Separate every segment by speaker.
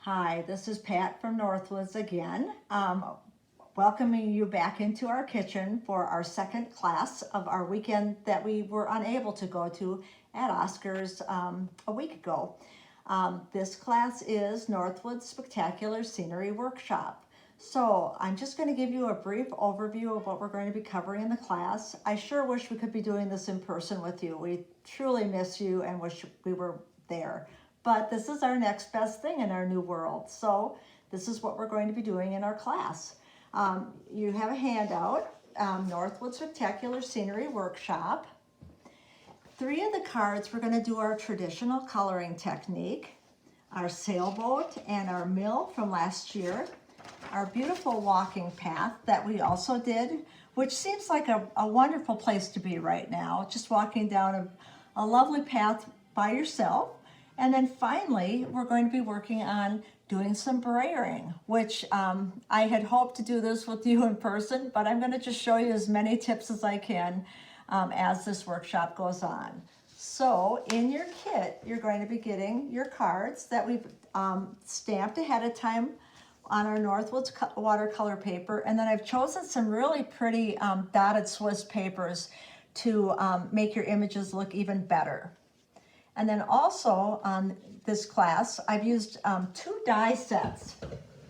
Speaker 1: Hi, this is Pat from Northwoods again, welcoming you back into our kitchen for our second class of our weekend that we were unable to go to at Oscar's a week ago. This class is Northwoods Spectacular Scenery Workshop. So I'm just going to give you a brief overview of what we're going to be covering in the class. I sure wish we could be doing this in person with you. We truly miss you and wish we were there. But this is our next best thing in our new world. So this is what we're going to be doing in our class. You have a handout, Northwood Spectacular Scenery Workshop. 3 of the cards, we're going to do our traditional coloring technique, our sailboat and our mill from last year, our beautiful walking path that we also did, which seems like a wonderful place to be right now, just walking down a lovely path by yourself. And then finally, we're going to be working on doing some brayering, which I had hoped to do this with you in person, but I'm going to just show you as many tips as I can as this workshop goes on. So in your kit, you're going to be getting your cards that we've stamped ahead of time on our Northwoods watercolor paper. And then I've chosen some really pretty dotted Swiss papers to make your images look even better. And then also on this class, I've used 2 die sets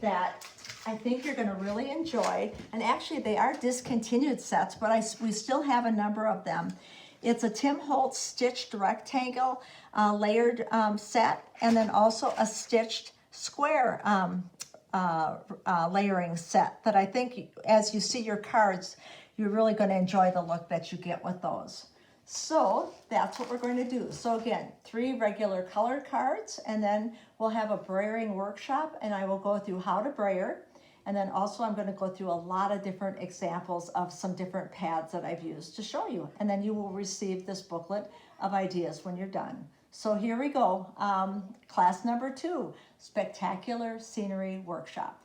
Speaker 1: that I think you're going to really enjoy. And actually, they are discontinued sets, but we still have a number of them. It's a Tim Holtz stitched rectangle layered set, and then also a stitched square layering set that I think as you see your cards, you're really going to enjoy the look that you get with those. So that's what we're going to do. So again, 3 regular colored cards, and then we'll have a brayering workshop, and I will go through how to brayer. And then also I'm going to go through a lot of different examples of some different pads that I've used to show you. And then you will receive this booklet of ideas when you're done. So here we go. Class number 2, Spectacular Scenery Workshop.